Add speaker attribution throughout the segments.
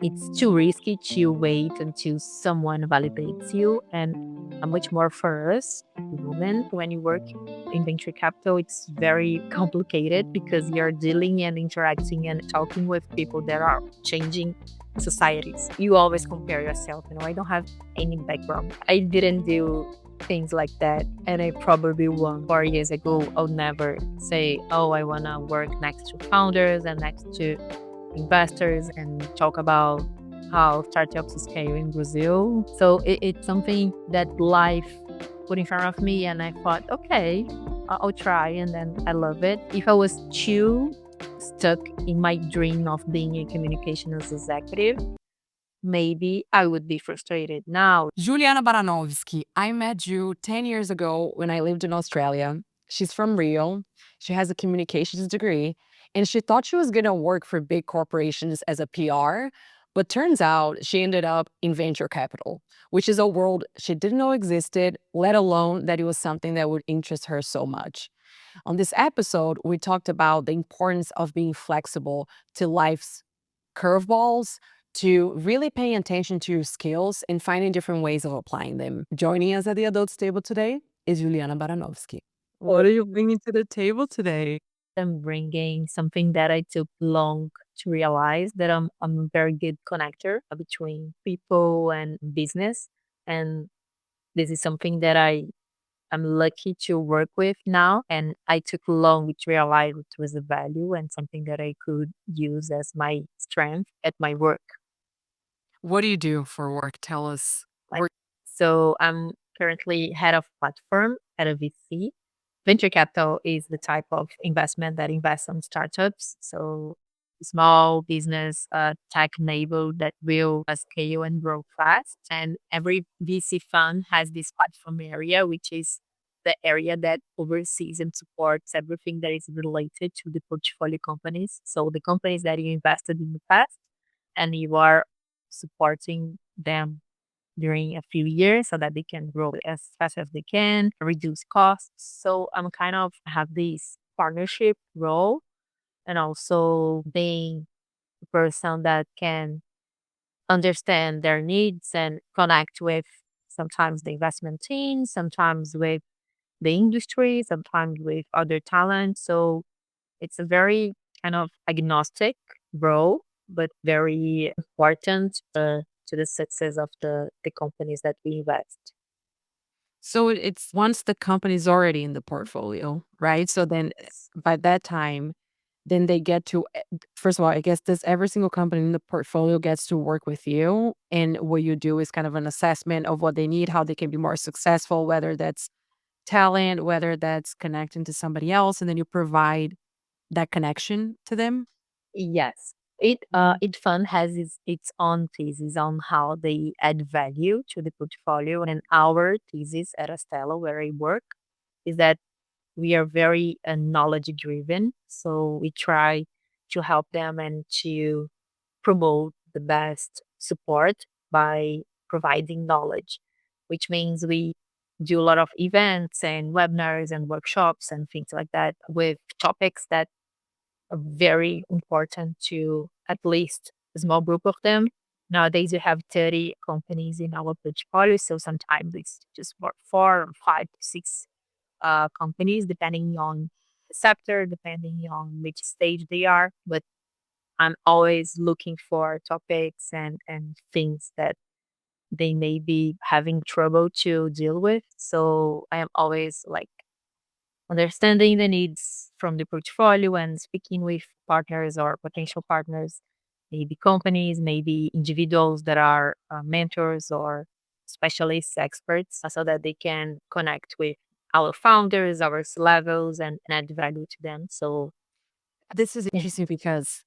Speaker 1: It's too risky to wait until someone validates you. And much more for us, women, when you work in venture capital, it's very complicated because you're dealing and interacting and talking with people that are changing societies. You always compare yourself. I don't have any background. I didn't do things like that. And I probably won 4 years ago. I would never say, oh, I want to work next to founders and next to investors and talk about how startups scale in Brazil. So it's something that life put in front of me, and I thought, okay, I'll try, and then I love it. If I was too stuck in my dream of being a communications executive, maybe I would be frustrated now.
Speaker 2: Juliana Baranowski, I met you 10 years ago when I lived in Australia. She's from Rio. She has a communications degree, and she thought she was going to work for big corporations as a PR. But turns out she ended up in venture capital, which is a world she didn't know existed, let alone that it was something that would interest her so much. On this episode, we talked about the importance of being flexible to life's curveballs, to really paying attention to your skills and finding different ways of applying them. Joining us at the adults table today is Juliana Baranowski. What are you bringing to the table today?
Speaker 1: I'm bringing something that I took long to realize, that I'm a very good connector between people and business. And this is something that I'm lucky to work with now. And I took long to realize it was a value and something that I could use as my strength at my work.
Speaker 2: What do you do for work? Tell us.
Speaker 1: Like, so I'm currently head of platform at a VC. Venture capital is the type of investment that invests on startups. So small business, tech enabled that will scale and grow fast. And every VC fund has this platform area, which is the area that oversees and supports everything that is related to the portfolio companies. So the companies that you invested in the past, and you are supporting them during a few years so that they can grow as fast as they can, reduce costs. So I'm kind of have this partnership role, and also being the person that can understand their needs and connect with sometimes the investment team, sometimes with the industry, sometimes with other talent. So it's a very kind of agnostic role, but very important to the success of the companies that we invest.
Speaker 2: So it's once the company's already in the portfolio, right? So then by that time, then they get to first of all, I guess does every single company in the portfolio gets to work with you? And what you do is kind of an assessment of what they need, how they can be more successful, whether that's talent, whether that's connecting to somebody else, and then you provide that connection to them.
Speaker 1: Yes. It fund has its own thesis on how they add value to the portfolio. And our thesis at Astella, where I work, is that we are very knowledge driven. So we try to help them and to promote the best support by providing knowledge, which means we do a lot of events and webinars and workshops and things like that with topics that are very important to at least a small group of them. Nowadays, we have 30 companies in our portfolio. So sometimes it's just about 4 or 5 to 6 companies, depending on the sector, depending on which stage they are. But I'm always looking for topics and things that they may be having trouble to deal with. So I am always like understanding the needs from the portfolio and speaking with partners or potential partners, maybe companies, maybe individuals that are mentors or specialists, experts, so that they can connect with our founders, our levels, and add value to them. So,
Speaker 2: This is
Speaker 1: yeah.
Speaker 2: interesting because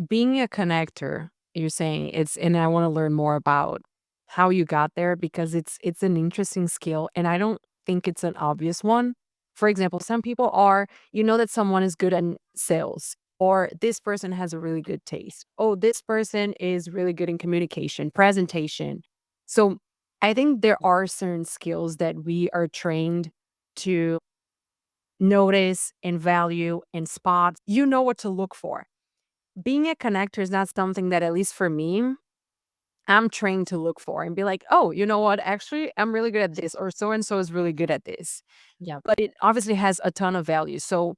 Speaker 2: being a connector, you're saying it's, and I want to learn more about how you got there because it's an interesting skill and I don't think it's an obvious one. For example, some people are, you know that someone is good at sales or this person has a really good taste. Oh, this person is really good in communication, presentation. So I think there are certain skills that we are trained to notice and value and spot. You know what to look for. being a connector is not something that, at least for me, I'm trained to look for and be like, oh, you know what? Actually, I'm really good at this, or so and so is really good at this.
Speaker 1: Yeah.
Speaker 2: But it obviously has a ton of value. So,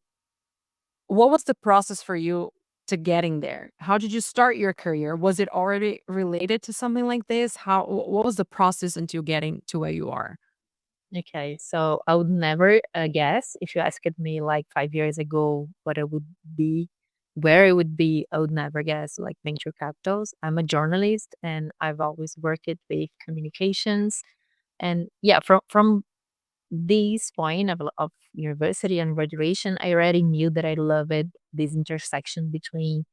Speaker 2: what was the process for you to getting there? How did you start your career? Was it already related to something like this? What was the process until getting to where you are?
Speaker 1: Okay, so I would never guess if you asked me like 5 years ago what I would be, where it would be. I would never guess like venture capitals. I'm a journalist and I've always worked with communications. And yeah, from this point of university and graduation, I already knew that I loved this intersection between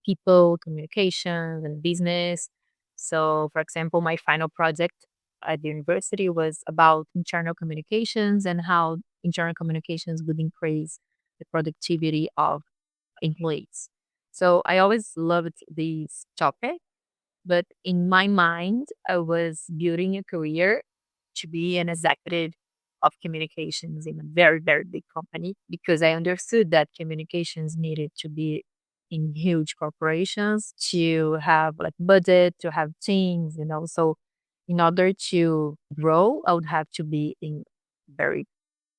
Speaker 1: people, communications, and business. So, for example, my final project at the university was about internal communications and how internal communications would increase the productivity of employees. So, I always loved this topic, but in my mind, I was building a career to be an executive of communications in a very, very big company because I understood that communications needed to be in huge corporations to have like budget, to have teams, you know. So in order to grow, I would have to be in very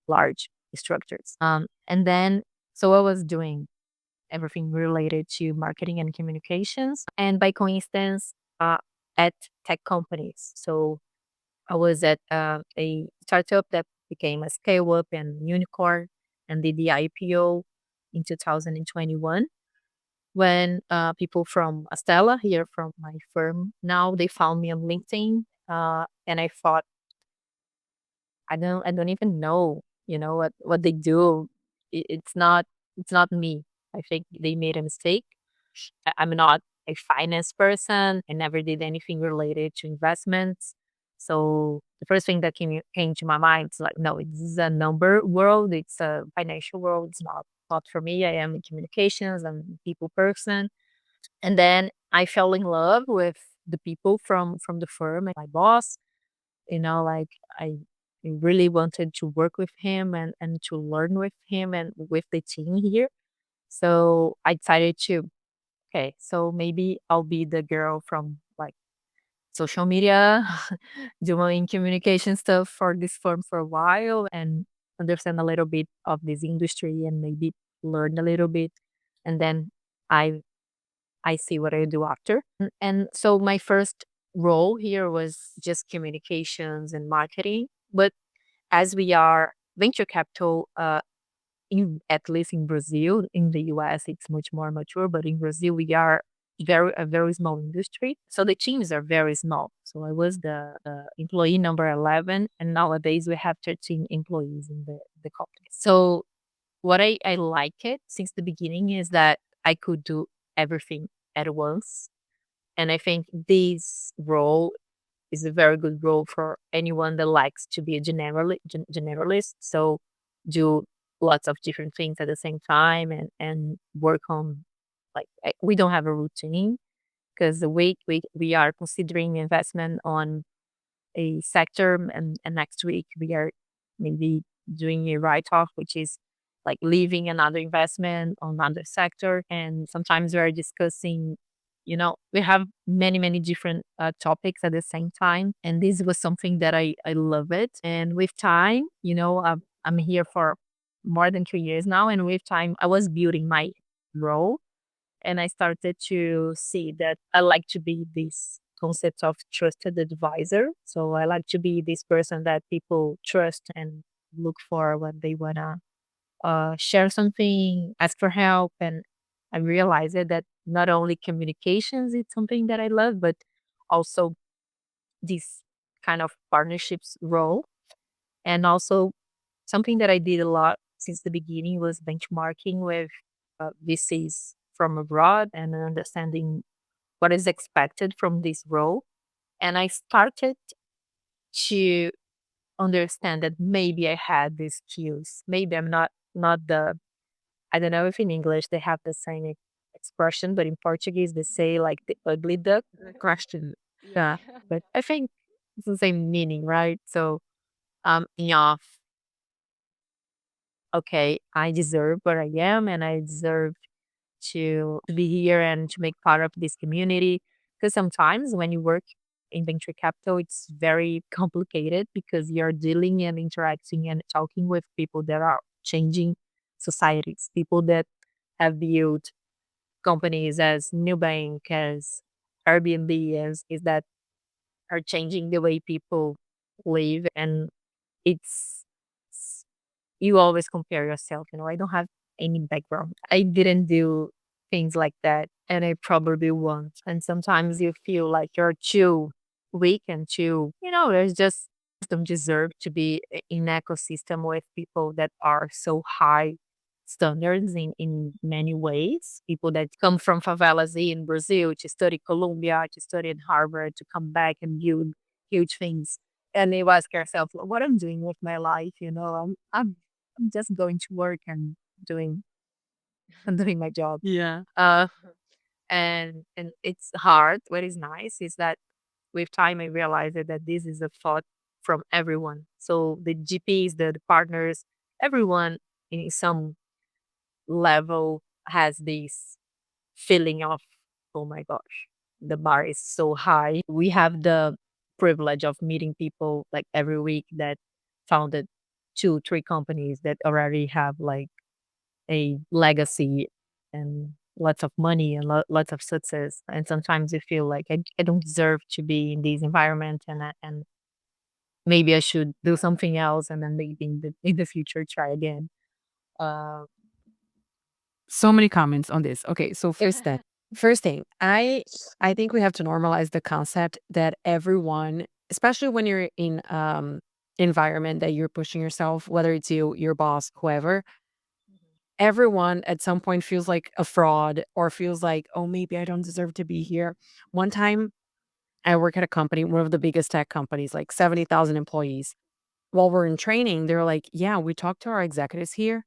Speaker 1: large structures. And then so I was doing everything related to marketing and communications. And by coincidence, at tech companies. So I was at a startup that became a scale up and unicorn and did the IPO in 2021 when people from Astella, here from my firm, now they found me on LinkedIn. And I thought, I don't even know, you know, what they do. It's not me. I think they made a mistake. I'm not a finance person. I never did anything related to investments. So the first thing that came to my mind is like, no, this is a number world. It's a financial world. It's not for me. I am in communications. I'm a people person. And then I fell in love with the people from the firm and my boss. You know, like I really wanted to work with him and to learn with him and with the team here. So I decided to, okay, so maybe I'll be the girl from like social media, doing communication stuff for this firm for a while and understand a little bit of this industry and maybe learn a little bit. And then I I see what I do after. And so my first role here was just communications and marketing. But as we are venture capital, at least in Brazil, in the US, it's much more mature, but in Brazil, we are a very small industry. So the teams are very small. So I was the employee number 11, and nowadays we have 13 employees in the company. So what I like it since the beginning is that I could do everything at once. And I think this role is a very good role for anyone that likes to be a generalist. So do lots of different things at the same time and work on like we don't have a routine because the week we are considering investment on a sector and next week we are maybe doing a write-off, which is like leaving another investment on another sector. And sometimes we are discussing, you know, we have many, many different topics at the same time. And this was something that I love it. And with time, you know, I'm here for more than 2 years now. And with time, I was building my role and I started to see that I like to be this concept of trusted advisor. So I like to be this person that people trust and look for when they wanna share something, ask for help. And I realized that not only communications is something that I love, but also this kind of partnerships role. And also something that I did a lot since the beginning was benchmarking with VCs from abroad and understanding what is expected from this role. And I started to understand that maybe I had these skills. Maybe I'm not the I don't know if in English they have the same expression, but in Portuguese they say like the ugly duck.
Speaker 2: Question. Yeah.
Speaker 1: But I think it's the same meaning, right? So yeah, okay, I deserve where I am and I deserve to be here and to make part of this community. Because sometimes when you work in venture capital, it's very complicated because you're dealing and interacting and talking with people that are changing societies, people that have built companies as Nubank, as Airbnb, as is that are changing the way people live. And it's you always compare yourself. I don't have any background. I didn't do things like that, and I probably won't. And sometimes you feel like you're too weak and too, there's just don't deserve to be in an ecosystem with people that are so high standards in many ways. People that come from favelas in Brazil to study Columbia, to study at Harvard, to come back and build huge things. And you ask yourself, what I'm doing with my life, I'm just going to work and doing and doing my job.
Speaker 2: Yeah.
Speaker 1: Uh, and it's hard. What is nice is that with time I realized that this is a thought from everyone. So the GPs, the partners, everyone in some level has this feeling of, oh my gosh, the bar is so high. We have the privilege of meeting people like every week that founded two, three companies that already have like a legacy and lots of money and lots of success. And sometimes you feel like I don't deserve to be in this environment, and maybe I should do something else, and then maybe in the future try again. Uh,
Speaker 2: So many comments on this. Okay, so first that first thing, I think we have to normalize the concept that everyone, especially when you're in environment that you're pushing yourself, whether it's you, your boss, whoever, everyone at some point feels like a fraud or feels like, oh, maybe I don't deserve to be here. One time I work at a company, one of the biggest tech companies, like 70,000 employees. While we're in training, they're like, yeah, we talked to our executives here.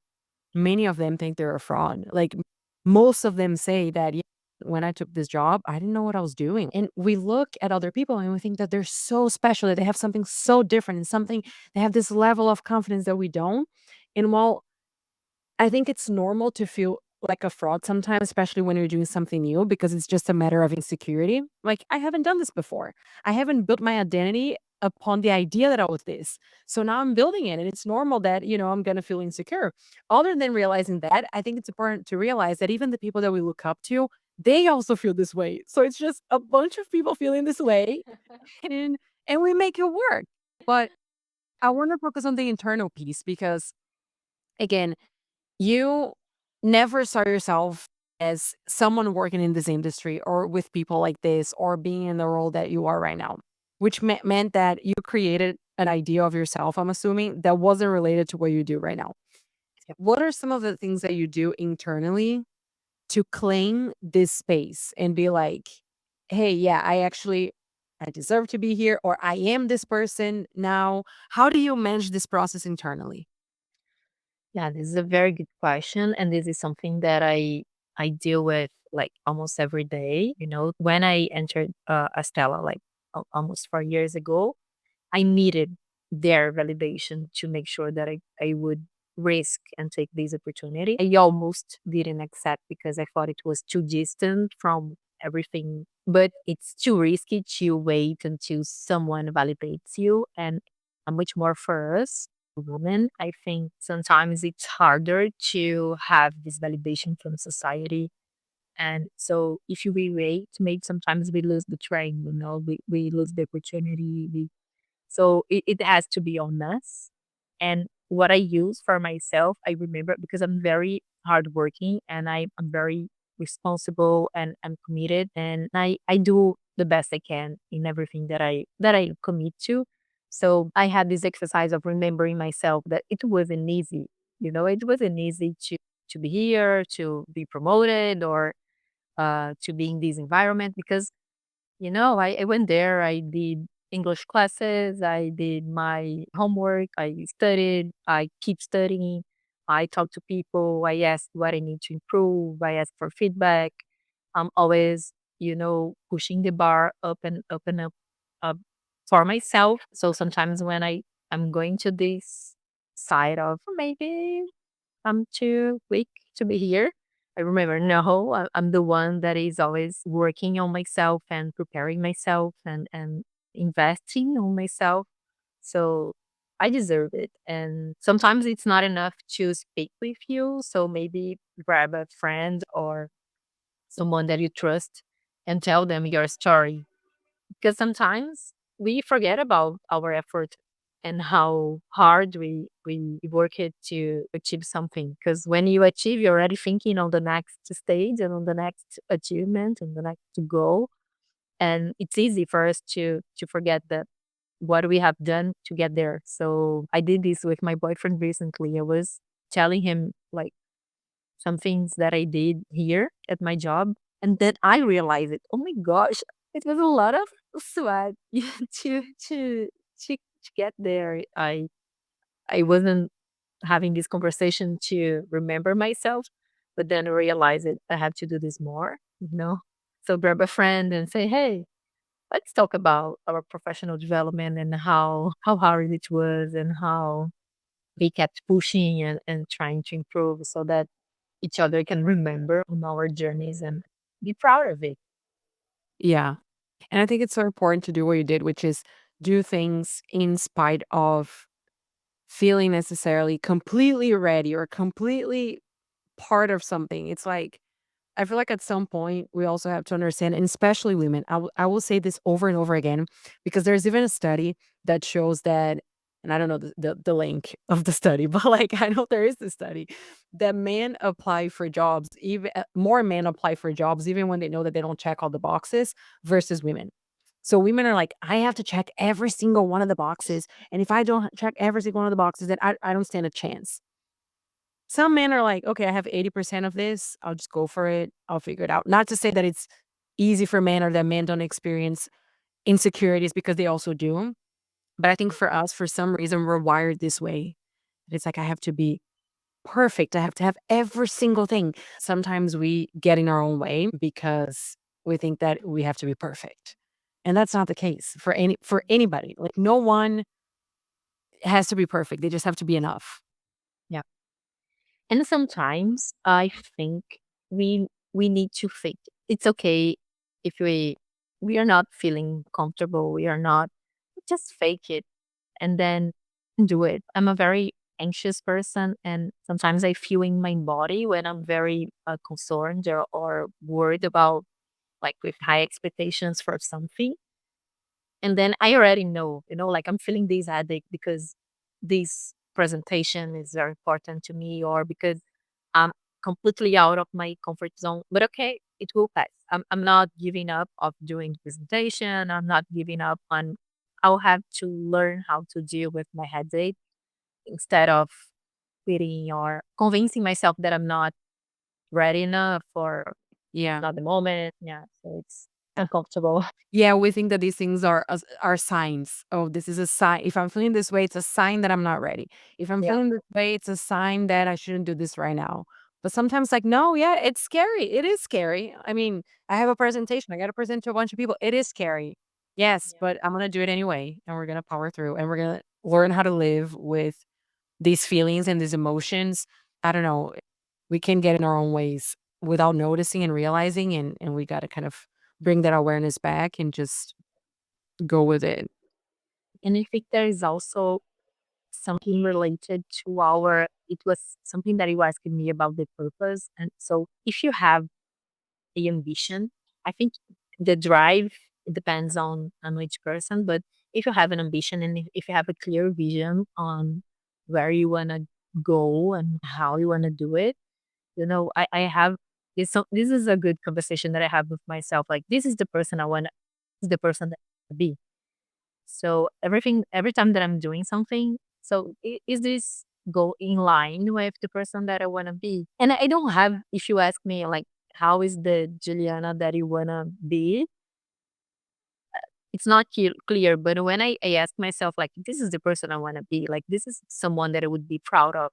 Speaker 2: Many of them think they're a fraud. Like, most of them say that, "Yeah, when I took this job, I didn't know what I was doing." And we look at other people and we think that they're so special, that they have something so different and something, they have this level of confidence that we don't. And while I think it's normal to feel like a fraud sometimes, especially when you're doing something new, because it's just a matter of insecurity. Like, I haven't done this before. I haven't built my identity upon the idea that I was this. So now I'm building it, and it's normal that, I'm going to feel insecure. Other than realizing that, I think it's important to realize that even the people that we look up to, they also feel this way. So it's just a bunch of people feeling this way, and and we make it work. But I want to focus on the internal piece because, again, you never saw yourself as someone working in this industry or with people like this or being in the role that you are right now, which meant that you created an idea of yourself, I'm assuming, that wasn't related to what you do right now. What are some of the things that you do internally to claim this space and be like, hey, yeah, I deserve to be here, or I am this person now? How do you manage this process internally?
Speaker 1: Yeah, this is a very good question, and this is something that I deal with like almost every day. When I entered Astella like almost 4 years ago, I needed their validation to make sure that I would risk and take this opportunity. I almost didn't accept because I thought it was too distant from everything, but it's too risky to wait until someone validates you. And much more for us women, I think sometimes it's harder to have this validation from society. And so if we wait, maybe sometimes we lose the train, we lose the opportunity. So it has to be on us. And what I use for myself, I remember because I'm very hardworking and I'm very responsible and I'm committed, and I do the best I can in everything that I commit to. So I had this exercise of remembering myself that it wasn't easy. It wasn't easy to be here, to be promoted, or to be in this environment because I went there, I did English classes, I did my homework, I studied, I keep studying, I talk to people, I ask what I need to improve, I ask for feedback. I'm always, pushing the bar up and up and up for myself. So sometimes when I'm going to this side of maybe I'm too weak to be here, I remember, no, I'm the one that is always working on myself and preparing myself and investing on myself. So I deserve it. And sometimes it's not enough to speak with you. So maybe grab a friend or someone that you trust and tell them your story. Because sometimes we forget about our effort and how hard we work it to achieve something. Because when you achieve, you're already thinking on the next stage and on the next achievement and the next goal. And it's easy for us to forget that what we have done to get there. So I did this with my boyfriend recently. I was telling him like some things that I did here at my job, and then I realized it. Oh my gosh, it was a lot of sweat to to to get there. I wasn't having this conversation to remember myself, but then I realized it. I have to do this more, you know. So grab a friend and say, "Hey, let's talk about our professional development and how hard it was and how we kept pushing and trying to improve so that each other can remember on our journeys and be proud of it."
Speaker 2: Yeah. And I think it's so important to do what you did, which is do things in spite of feeling necessarily completely ready or completely part of something. It's like, I feel like at some point we also have to understand, and especially women, I will say this over and over again, because there's even a study that shows that, and I don't know the link of the study, but like I know there is this study that men apply for jobs, even more men apply for jobs, even when they know that they don't check all the boxes versus women. So women are like, I have to check every single one of the boxes. And if I don't check every single one of the boxes, then I don't stand a chance. Some men are like, okay, I have 80% of this. I'll just go for it. I'll figure it out. Not to say that it's easy for men or that men don't experience insecurities, because they also do. But I think for us, for some reason, we're wired this way. It's like, I have to be perfect. I have to have every single thing. Sometimes we get in our own way because we think that we have to be perfect. And that's not the case for anybody. Like no one has to be perfect. They just have to be enough.
Speaker 1: Yeah. And sometimes I think we need to fake it. It's okay if we are not feeling comfortable, we are not, just fake it and then do it. I'm a very anxious person, and sometimes I feel in my body when I'm very concerned or worried about, like, with high expectations for something. And then I already know, like I'm feeling this headache because this presentation is very important to me, or because I'm completely out of my comfort zone. But okay, it will pass. I'm not giving up of doing the presentation. I'm not giving up on, I'll have to learn how to deal with my headache instead of quitting or convincing myself that I'm not ready enough or
Speaker 2: Yeah.
Speaker 1: not the moment. Yeah. So it's uncomfortable.
Speaker 2: Yeah, we think that these things are signs. Oh, this is a sign. If I'm feeling this way, it's a sign that I'm not ready. If I'm
Speaker 1: Yeah.
Speaker 2: feeling this way, it's a sign that I shouldn't do this right now. But sometimes, like, no, yeah, it's scary. It is scary. I mean, I have a presentation. I got to present to a bunch of people. It is scary. Yes,
Speaker 1: Yeah.
Speaker 2: but I'm gonna do it anyway, and we're gonna power through, and we're gonna learn how to live with these feelings and these emotions. I don't know. We can get in our own ways without noticing and realizing, and we got to kind of bring that awareness back and just go with it.
Speaker 1: And I think there is also something related to our, it was something that you were asking me about the purpose. And so if you have the ambition, I think the drive, it depends on each person, but if you have an ambition and if you have a clear vision on where you want to go and how you want to do it, I have this. So this is a good conversation that I have with myself. Like, this is the person I want, is the person that I wanna be. So every time that I'm doing something, so is this go in line with the person that I want to be? And I don't have, if you ask me, like, how is the Juliana that you want to be? It's not clear, but when I ask myself, like, this is the person I want to be, like, this is someone that I would be proud of.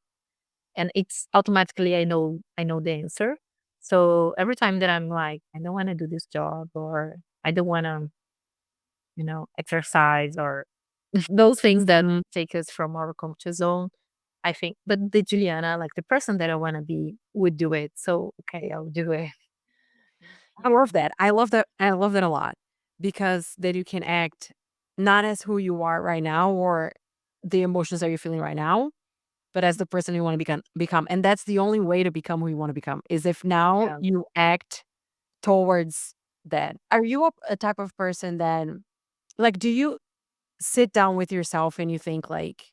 Speaker 1: And it's automatically, I know the answer. So every time that I'm like, I don't want to do this job, or I don't want to, exercise, or those things that take us from our comfort zone. I think, but the Juliana, like the person that I want to be, would do it. So, okay, I'll do it.
Speaker 2: I love that. I love that. I love that a lot because then you can act not as who you are right now or the emotions that you're feeling right now, but as the person you want to become. And that's the only way to become who you want to become is if now
Speaker 1: Yeah.
Speaker 2: you act towards that. Are you a type of person that like do you sit down with yourself and you think like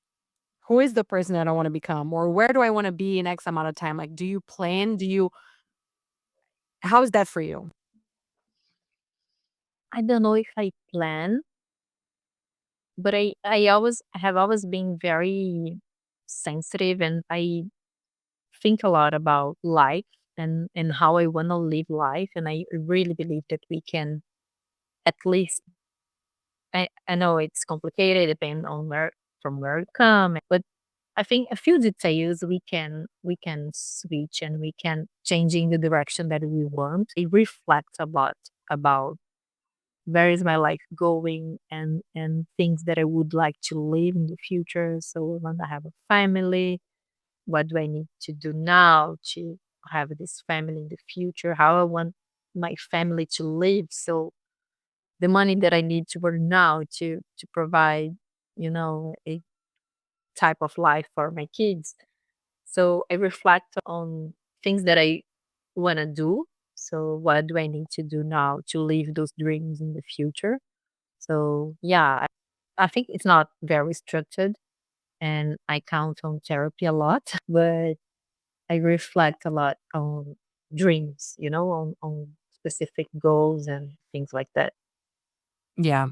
Speaker 2: who is the person that I want to become or where do I want to be in X amount of time? Like do you plan? Do you how is that for you?
Speaker 1: I don't know if I plan, but I have always been very sensitive, and I think a lot about life and how I want to live life. And I really believe that we can at least, I know it's complicated, depending on where you come, but I think a few details we can switch, and we can change in the direction that we want. It reflects a lot about where is my life going, and things that I would like to live in the future. So when I have a family, what do I need to do now to have this family in the future? How I want my family to live. So the money that I need to earn now to provide, a type of life for my kids. So I reflect on things that I want to do. So what do I need to do now to live those dreams in the future? So yeah, I think it's not very structured, and I count on therapy a lot, but I reflect a lot on dreams, on specific goals and things like that.
Speaker 2: Yeah.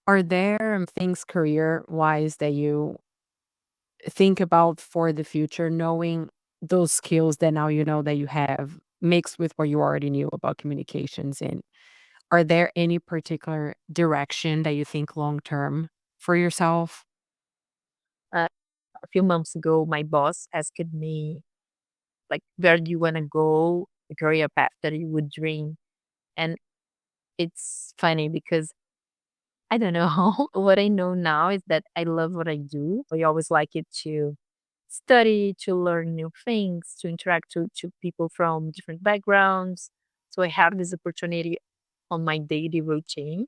Speaker 2: Are there things career wise that you think about for the future, knowing those skills that now you know that you have mixed with what you already knew about communications? And are there any particular direction that you think long term for yourself?
Speaker 1: Uh, a few months ago, my boss asked me, like, where do you want to go, the career path that you would dream? And it's funny because I don't know. What I know now is that I love what I do. I always like it to study, to learn new things, to interact to people from different backgrounds. So I have this opportunity on my daily routine,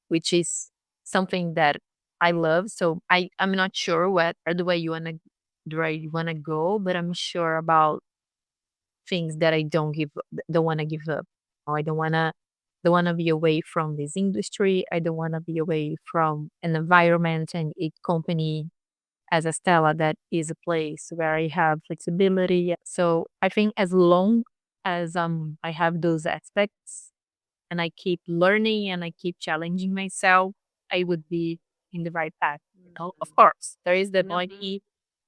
Speaker 1: which is something that I love. So I'm not sure what or the way do I wanna go, but I'm sure about things that I don't wanna give up. Or I don't wanna be away from this industry. I don't wanna be away from an environment and a company as Astella that is a place where I have flexibility. So I think as long as I have those aspects and I keep learning and I keep challenging myself, I would be in the right path. Of course, there is the money,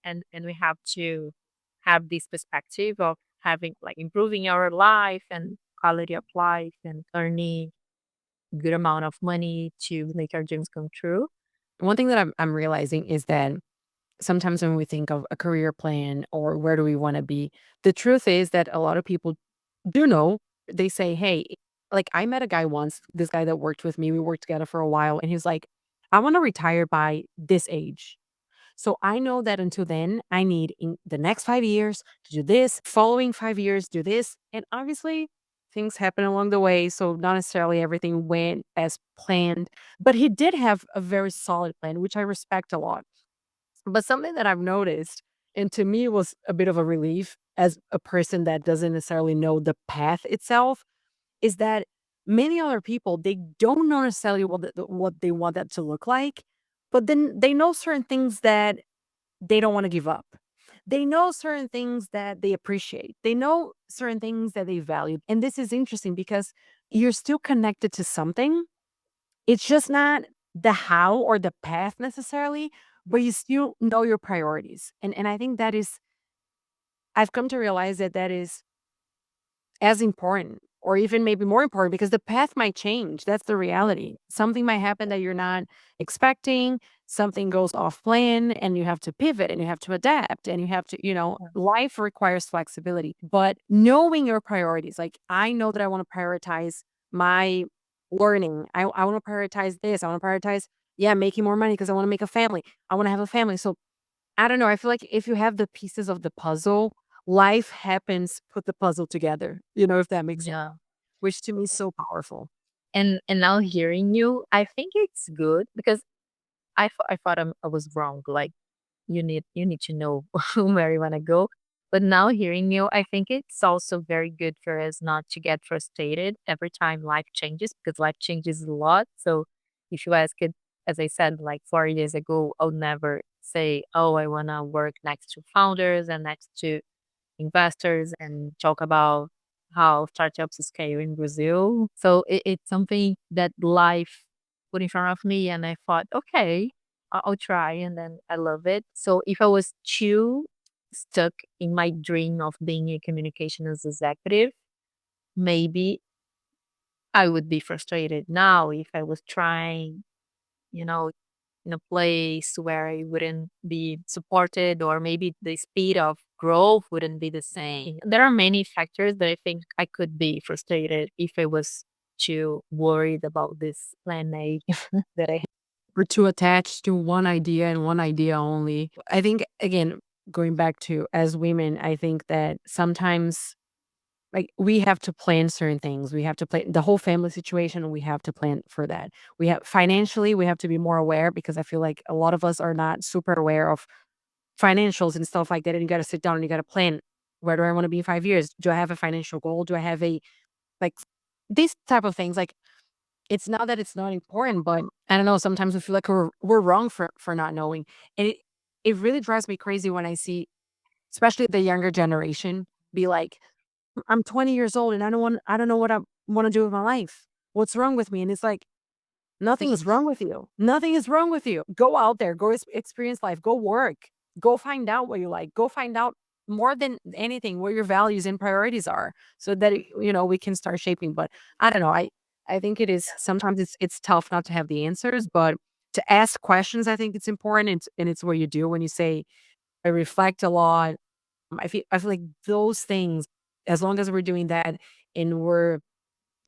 Speaker 1: and we have to have this perspective of having like improving our life and quality of life and earning good amount of money to make our dreams come true.
Speaker 2: One thing that I'm realizing is that sometimes when we think of a career plan or where do we want to be, the truth is that a lot of people do know. They say, hey, like I met a guy once, this guy that worked with me, we worked together for a while, and he's like, I want to retire by this age. So I know that until then, I need in the next 5 years to do this, following 5 years, do this. And obviously, things happen along the way. So not necessarily everything went as planned, but he did have a very solid plan, which I respect a lot. But something that I've noticed, and to me was a bit of a relief as a person that doesn't necessarily know the path itself, is that many other people, they don't know necessarily what they want that to look like, but then they know certain things that they don't want to give up. They know certain things that they appreciate. They know certain things that they value. And this is interesting because you're still connected to something. It's just not the how or the path necessarily, but you still know your priorities. And I think that is I've come to realize that that is as important or even maybe more important because the path might change. That's the reality. Something might happen that you're not expecting. Something goes off plan and you have to pivot and you have to adapt and you have to, life requires flexibility. But knowing your priorities, like I know that I want to prioritize my learning. I want to prioritize this. I want to prioritize, yeah, making more money because I want to make a family. I want to have a family. So I don't know. I feel like if you have the pieces of the puzzle, life happens, put the puzzle together, if that makes sense,
Speaker 1: Yeah.
Speaker 2: which to me is so powerful.
Speaker 1: And now hearing you, I think it's good because I thought I was wrong. Like you need to know where you want to go. But now hearing you, I think it's also very good for us not to get frustrated every time life changes because life changes a lot. So if you ask it, as I said, like 4 years ago, I would never say, "Oh, I want to work next to founders and next to investors and talk about how startups scale in Brazil." So it's something that life put in front of me, and I thought, okay, I'll try, and then I love it. So if I was too stuck in my dream of being a communications executive, maybe I would be frustrated now if I was trying, you know, in a place where I wouldn't be supported, or maybe the speed of growth wouldn't be the same. There are many factors that I think I could be frustrated if I was too worried about this plan A that I
Speaker 2: We're too attached to one idea and one idea only. I think, again, going back to as women, I think that sometimes like we have to plan certain things. We have to plan the whole family situation. We have to plan for that. We have financially, we have to be more aware because I feel like a lot of us are not super aware of financials and stuff like that. And you got to sit down and you got to plan. Where do I want to be in 5 years? Do I have a financial goal? Do I have a like these type of things? Like it's not that it's not important, but I don't know. Sometimes we feel like we're wrong for not knowing, and it really drives me crazy when I see, especially the younger generation, be like, I'm 20 years old and I don't know what I want to do with my life. What's wrong with me? And it's like, nothing is wrong with you. Nothing is wrong with you. Go out there, go experience life, go work, go find out what you like, go find out more than anything what your values and priorities are so that we can start shaping. But I don't know. I think it is sometimes it's tough not to have the answers, but to ask questions, I think it's important. And it's what you do when you say I reflect a lot. I feel like those things, as long as we're doing that and we're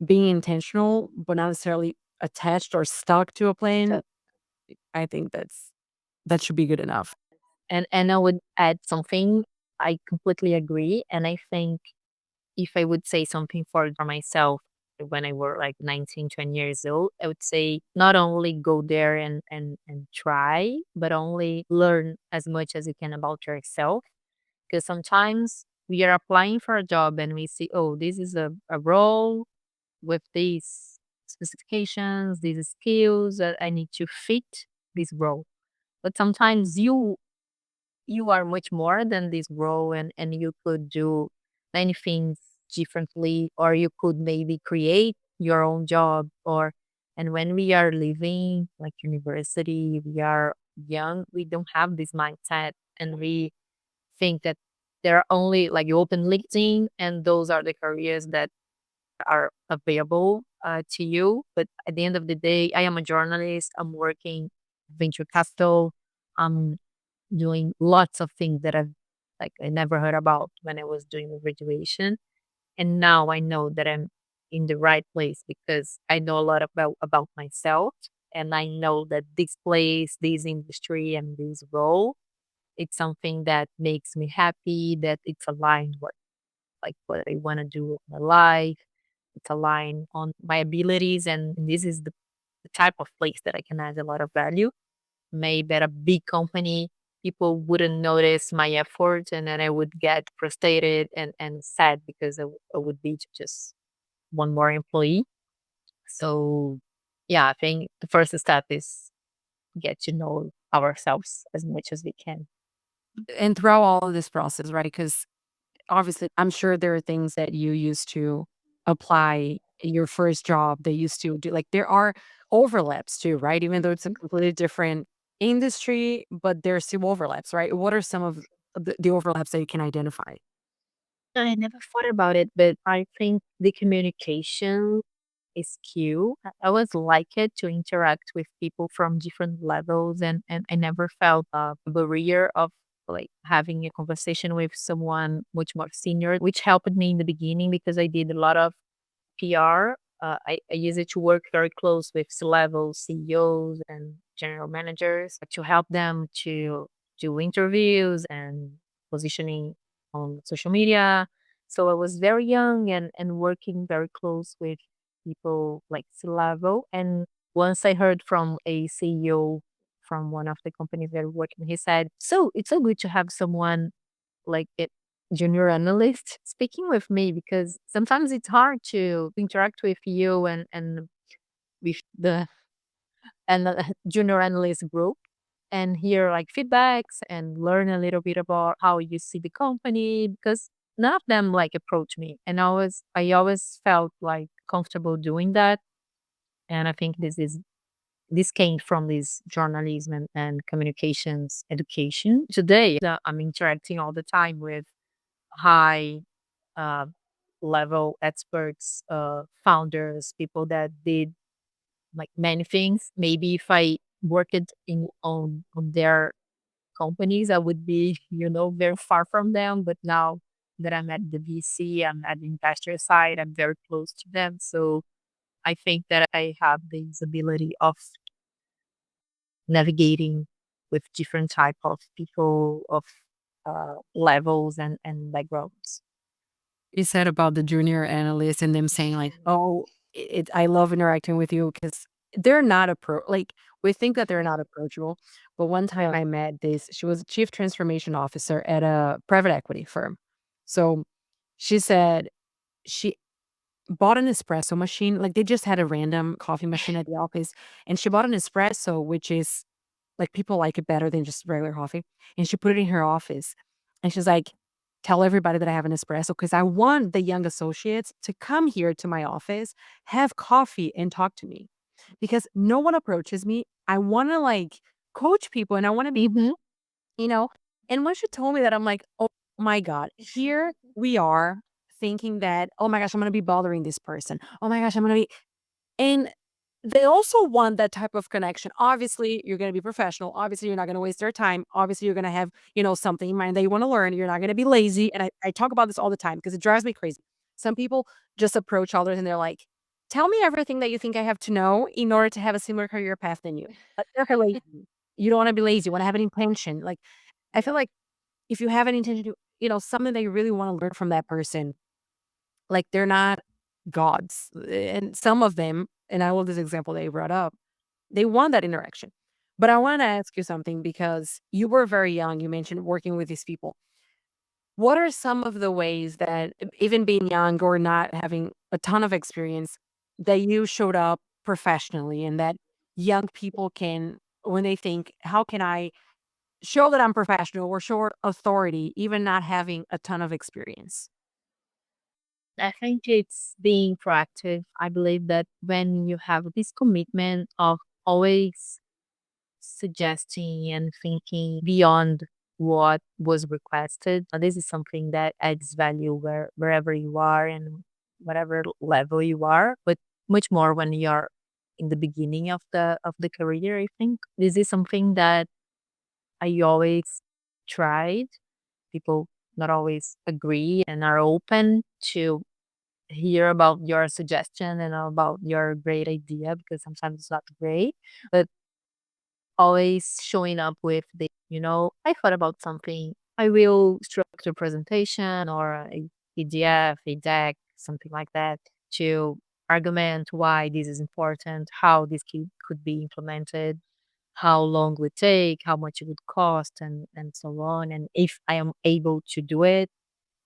Speaker 2: being intentional, but not necessarily attached or stuck to a plan, I think that should be good enough.
Speaker 1: and I would add something. I completely agree, and I think if I would say something for myself when I were like 19, 20 years old, I would say not only go there and try, but only learn as much as you can about yourself. Because sometimes we are applying for a job and we see, oh, this is a role with these specifications, these skills that I need to fit this role. But sometimes you are much more than this role, and you could do many things differently, or you could maybe create your own job. Or and when we are leaving like university, we are young, we don't have this mindset, and we think that there are only like you open LinkedIn and those are the careers that are available to you. But at the end of the day, I am a journalist, I'm working venture capital, I'm doing lots of things that I never heard about when I was doing the graduation. And now I know that I'm in the right place because I know a lot about myself, and I know that this place, this industry, and this role, it's something that makes me happy, that it's aligned with like what I want to do with my life. It's aligned on my abilities, and this is the type of place that I can add a lot of value. Maybe at a big company, people wouldn't notice my effort, and then I would get frustrated and sad because I would be just one more employee. So, yeah, I think the first step is get to know ourselves as much as we can.
Speaker 2: And throughout all of this process, right? Because obviously, I'm sure there are things that you used to apply in your first job that used to do. Like there are overlaps too, right? Even though it's a completely different industry, but there are still overlaps, right? What are some of the overlaps that you can identify?
Speaker 1: I never thought about it, but I think the communication is key. I always like it to interact with people from different levels, and I never felt a barrier of like having a conversation with someone much more senior, which helped me in the beginning because I did a lot of PR. I use it to work very close with C-level CEOs and general managers to help them do interviews and positioning on social media. So I was very young and working very close with people like C-level. And once I heard from a CEO from one of the companies that I work in, he said, "So it's so good to have someone like it junior analyst speaking with me because sometimes it's hard to interact with you and with the junior analyst group and hear like feedbacks and learn a little bit about how you see the company because none of them like approach me and I always felt like comfortable doing that. And I think this came from this journalism and communications education. Today I'm interacting all the time with high uh, level experts, founders, people that did like many things. Maybe if I worked in on their companies, I would be, very far from them. But now that I'm at the VC, I'm at the investor side, I'm very close to them. So I think that I have this ability of navigating with different type of people of levels and backgrounds.
Speaker 2: You said about the junior analysts and them saying like, "Oh, I love interacting with you because they're not like we think that they're not approachable." But one time I met this, she was a chief transformation officer at a private equity firm. So she said she bought an espresso machine. Like they just had a random coffee machine at the office, and she bought an espresso, which is like, people like it better than just regular coffee, and she put it in her office, and she's like, "Tell everybody that I have an espresso because I want the young associates to come here to my office, have coffee, and talk to me, because no one approaches me. I wanna, like, coach people, and I wanna be,"
Speaker 1: Mhm.
Speaker 2: you know? And when she told me that, I'm like, "Oh my god, here we are thinking that, 'Oh my gosh, I'm gonna be bothering this person. Oh my gosh, I'm gonna be,'" and they also want that type of connection. Obviously, you're gonna be professional. Obviously, you're not gonna waste their time. Obviously, you're gonna have, something in mind that you wanna learn. You're not gonna be lazy, and I talk about this all the time because it drives me crazy. Some people just approach others and they're like, "Tell me everything that you think I have to know in order to have a similar career path than you." They're lazy. You don't wanna be lazy, you wanna have an intention. Like, I feel like if you have an intention to, something that you really wanna learn from that person, like, they're not gods. And some of them, and I love this example that you brought up, they want that interaction. But I wanna ask you something because you were very young, you mentioned working with these people. What are some of the ways that, even being young or not having a ton of experience, that you showed up professionally and that young people can, when they think, "How can I show that I'm professional or show authority, even not having a ton of experience?"
Speaker 1: I think it's being proactive. I believe that when you have this commitment of always suggesting and thinking beyond what was requested, this is something that adds value wherever you are and whatever level you are, but much more when you're in the beginning of the career. I think this is something that I always tried. People not always agree and are open to hear about your suggestion and about your great idea because sometimes it's not great, but always showing up with I thought about something. I will structure a presentation or a PDF, a deck, something like that to argument why this is important, how this could be implemented, how long would take, how much it would cost, and so on. And if I am able to do it,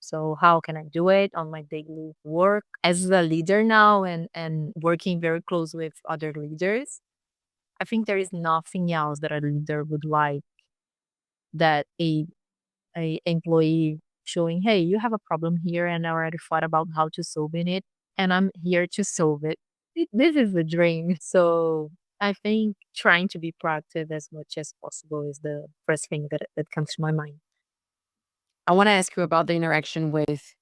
Speaker 1: so how can I do it on my daily work as a leader now and working very close with other leaders? I think there is nothing else that a leader would like that a employee showing, hey, you have a problem here and I already thought about how to solve it and I'm here to solve it. This is the dream. So I think trying to be proactive as much as possible is the first thing that comes to my mind.
Speaker 2: I wanna ask you about the interaction with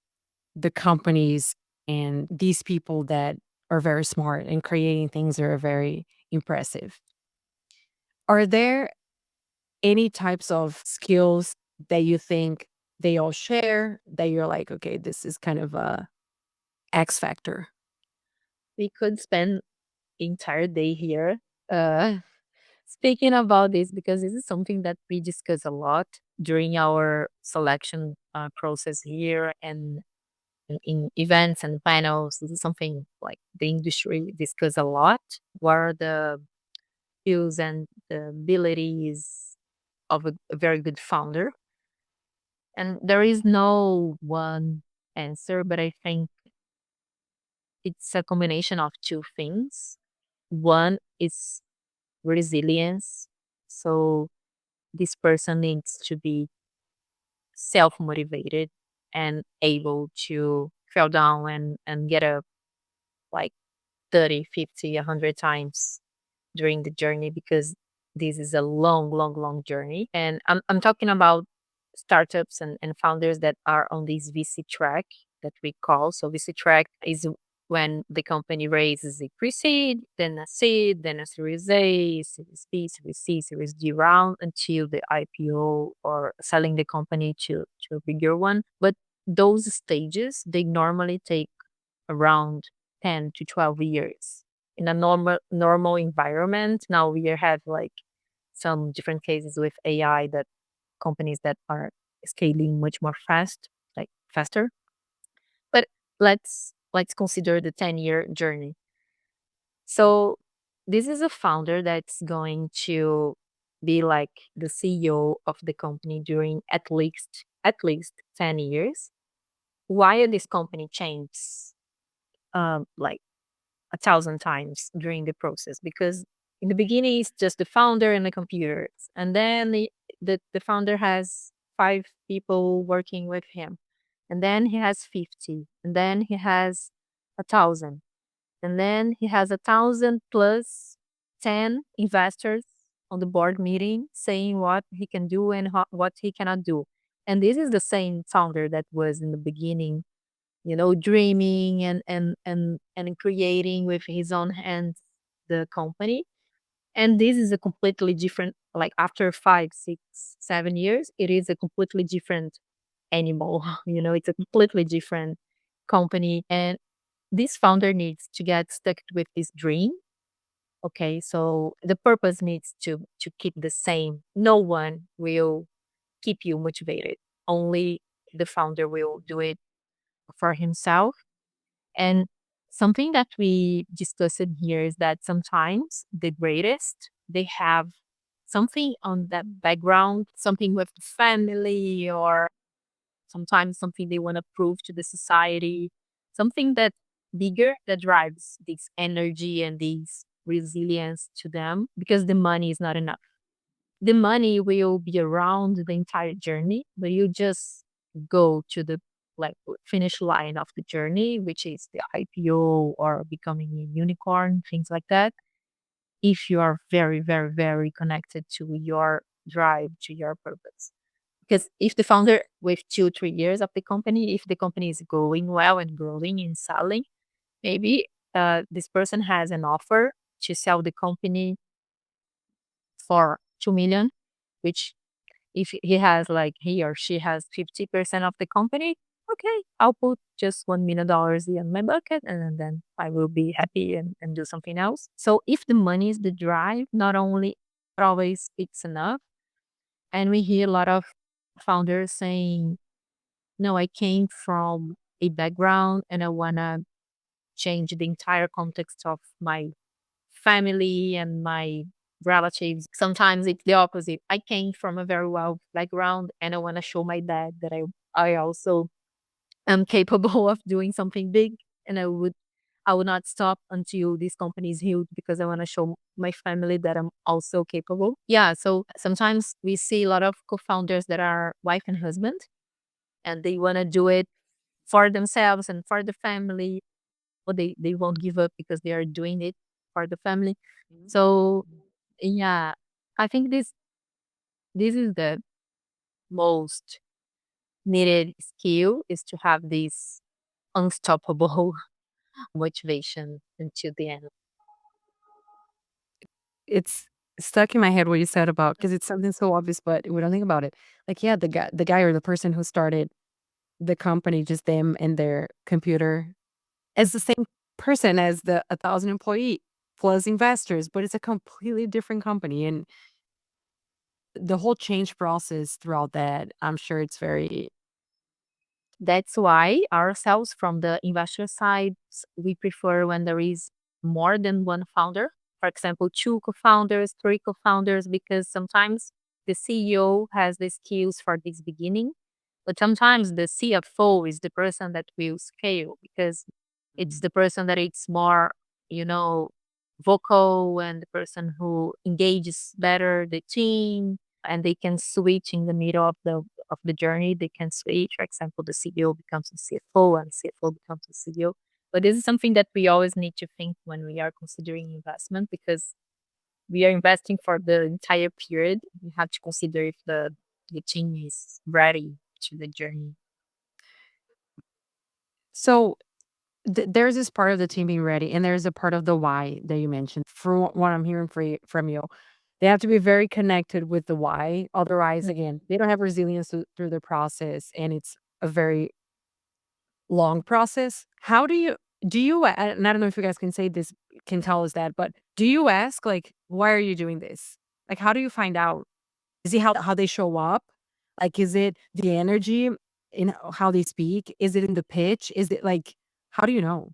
Speaker 2: the companies and these people that are very smart and creating things that are very impressive. Are there any types of skills that you think they all share that you're like, "Okay, this is kind of a X factor?"
Speaker 1: We could spend entire day here. Uh, Speaking about this, because this is something that we discuss a lot during our selection process here and in events and panels. This is something like the industry discuss a lot. What are the skills and the abilities of a very good founder? And there is no one answer, but I think it's a combination of two things. One is resilience. So this person needs to be self motivated and able to fall down and get up like 30, 50, 100 times during the journey, because this is a long, long, long journey. And I'm talking about startups and founders that are on this VC track that we call. So VC track is when the company raises a pre-seed, then a seed, then a Series A, Series B, Series C, Series D round until the IPO or selling the company to a bigger one. But those stages, they normally take around 10 to 12 years in a normal environment. Now we have like some different cases with AI that companies that are scaling much more faster. But let's consider the 10-year journey. So this is a founder that's going to be like the CEO of the company during at least 10 years. Why this company changes like 1,000 times during the process, because in the beginning it's just the founder and the computers, and then the founder has 5 people working with him, and then he has 50, and then he has 1,000, and then he has 1,000 plus 10 investors on the board meeting saying what he can do and what he cannot do. And this is the same founder that was in the beginning, dreaming and creating with his own hands the company. And this is a completely different, like after 5, 6, 7 years, it is a completely different animal. It's a completely different company. And this founder needs to get stuck with this dream. Okay, so the purpose needs to keep the same. No one will keep you motivated. Only the founder will do it for himself. And something that we discussed in here is that sometimes the greatest, they have something on that background, something with the family, or sometimes something they want to prove to the society, something that bigger that drives this energy and this resilience to them, because the money is not enough. The money will be around the entire journey, but you just go to the like finish line of the journey, which is the IPO or becoming a unicorn, things like that. If you are very, very, very connected to your drive, to your purpose. Because if the founder with 2, 3 years of the company, if the company is going well and growing and selling, maybe this person has an offer to sell the company for 2 million, which if he has like he or she has 50% of the company, okay, I'll put just $1 million in my bucket and then I will be happy and do something else. So if the money is the drive, not only always it's enough. And we hear a lot of founders saying, no, I came from a background and I wanna change the entire context of my family and my relatives. Sometimes it's the opposite. I came from a very well background and I want to show my dad that I also am capable of doing something big, and I would not stop until this company is healed because I want to show my family that I'm also capable. Yeah, so sometimes we see a lot of co-founders that are wife and husband and they want to do it for themselves and for the family, or they won't give up because they are doing it for the family. So yeah, I think this is the most needed skill, is to have this unstoppable motivation until the end.
Speaker 2: It's stuck in my head what you said about because it's something so obvious, but we don't think about it. Like, yeah, the guy or the person who started the company, just them and their computer, as the same person as the 1,000 employee. plus investors, but it's a completely different company. And the whole change process throughout that, I'm sure it's very.
Speaker 1: That's why ourselves from the investor side, we prefer when there is more than one founder. For example, two co-founders, three co-founders, because sometimes the CEO has the skills for this beginning, but sometimes the CFO is the person that will scale because it's the person that it's more, you know, vocal and the person who engages better the team and they can switch in the middle of the journey. They can switch. For example, the CEO becomes a CFO and CFO becomes a CEO. But this is something that we always need to think when we are considering investment because we are investing for the entire period. We have to consider if the team is ready to the journey.
Speaker 2: So there's this part of the team being ready, and there's a part of the why that you mentioned. For what I'm hearing from you, they have to be very connected with the why. Otherwise,
Speaker 1: Mm.
Speaker 2: again, they don't have resilience through the process, and it's a very long process. How do you and I don't know if you guys can say this, can tell us that, but do you ask like, why are you doing this? Like, how do you find out? Is it how they show up? Like, is it the energy in how they speak? Is it in the pitch? Is it like, how do you know?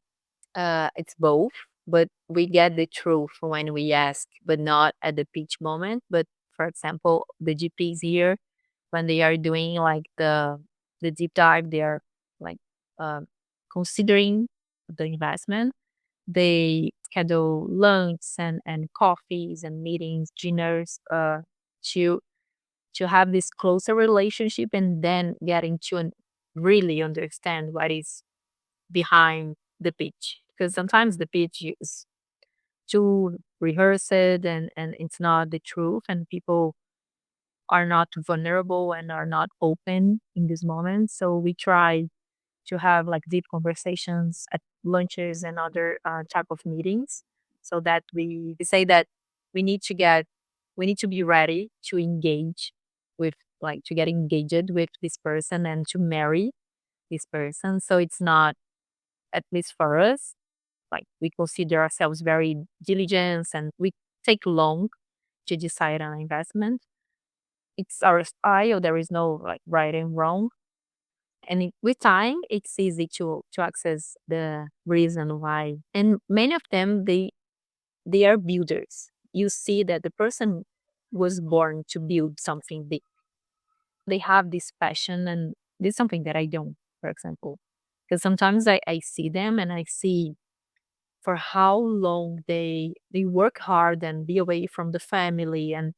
Speaker 1: It's both, but we get the truth when we ask, but not at the pitch moment. But for example, the GPs here, when they are doing like the deep dive, they are like uh, considering the investment. They schedule lunch and coffees and meetings, dinners, to have this closer relationship and then getting to really understand what is behind the pitch. Because sometimes the pitch is too rehearsed and it's not the truth and people are not vulnerable and are not open in this moment. So we try to have like deep conversations at lunches and other type of meetings so that we say that we need to get we need to be ready to engage with like to get engaged with this person and to marry this person. So it's not, at least for us, like we consider ourselves very diligent and we take long to decide on investment. It's our style. There is no like right and wrong. And with time, it's easy to access the reason why. And many of them, they are builders. You see that the person was born to build something big. They have this passion, and this is something that I don't, for example. Because sometimes I see them and I see for how long they work hard and be away from the family and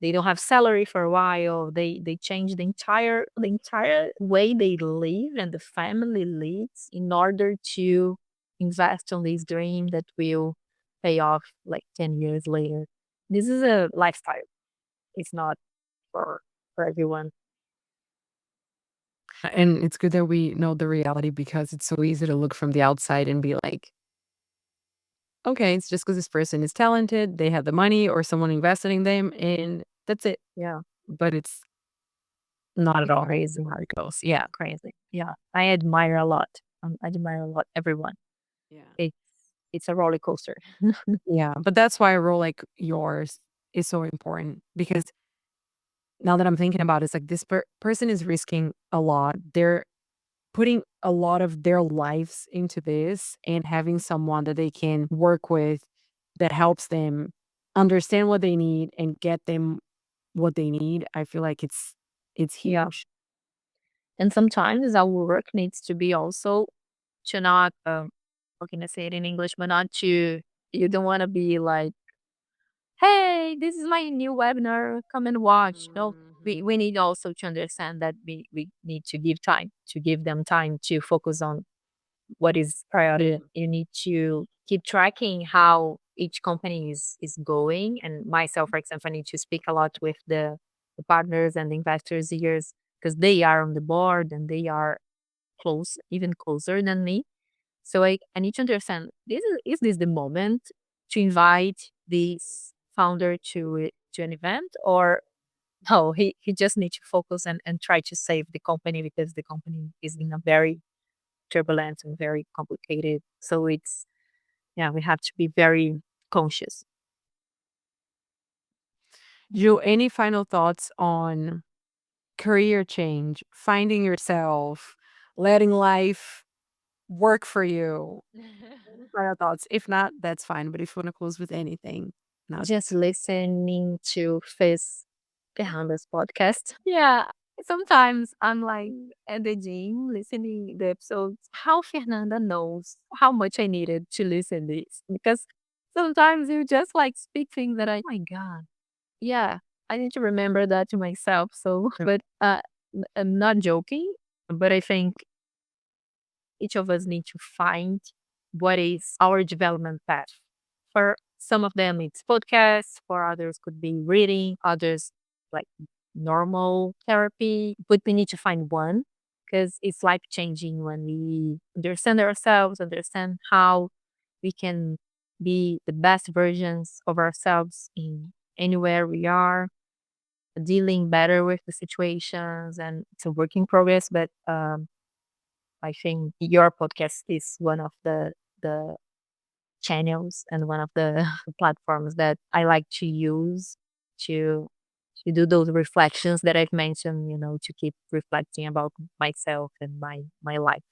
Speaker 1: they don't have salary for a while. They change the entire way they live and the family lives in order to invest on this dream that will pay off like 10 years later. This is a lifestyle. It's not for everyone.
Speaker 2: And it's good that we know the reality because it's so easy to look from the outside and be like, okay, it's just because this person is talented, they have the money, or someone invested in them, and that's it.
Speaker 1: Yeah.
Speaker 2: But it's not at
Speaker 1: It's
Speaker 2: all
Speaker 1: crazy.
Speaker 2: how it goes. Yeah.
Speaker 1: Crazy. Yeah. I admire a lot. I admire a lot everyone.
Speaker 2: Yeah.
Speaker 1: It's it's a roller coaster.
Speaker 2: Yeah. But that's why a role like yours is so important because now that I'm thinking about it, it's like this person is risking a lot. They're putting a lot of their lives into this and having someone that they can work with that helps them understand what they need and get them what they need. I feel like it's
Speaker 1: Yeah.
Speaker 2: huge.
Speaker 1: And sometimes our work needs to be also to not how can I say it in English, but not to you don't want to be like, hey, this is my new webinar, come and watch. No, we
Speaker 2: Mhm.
Speaker 1: need also to understand that we need to give time to give them time to focus on what is priority. You need to keep tracking how each company is going. And myself, for example, I need to speak a lot with the partners and the investors here because they are on the board and they are close, even closer than me. So I need to understand is this the moment to invite this founder to an event or no, he just needs to focus and try to save the company because the company is in a very turbulent and very complicated. So it's yeah, we have to be very conscious.
Speaker 2: You any final thoughts on career change, finding yourself, letting life work for you? Any final thoughts? If not, that's fine. But if you want to close with anything, now.
Speaker 1: Just listening to Fizz Fernanda's podcast. Yeah, sometimes I'm like at the gym listening the episodes. How Fernanda knows how much I needed to listen this because sometimes you just like speak things that I, oh my God, yeah, I need to remember that to myself. So, but I'm not joking, but I think each of us need to find what is our development path. For some of them, it's podcasts. For others, could be reading. Others, like normal therapy. But we need to find one because it's life changing when we understand ourselves, understand how we can be the best versions of ourselves in anywhere we are, dealing better with the situations. And it's a work in progress, but I think your podcast is one of the channels and one of the platforms that I like to use to to do those reflections that I've mentioned, to keep reflecting about myself and my life.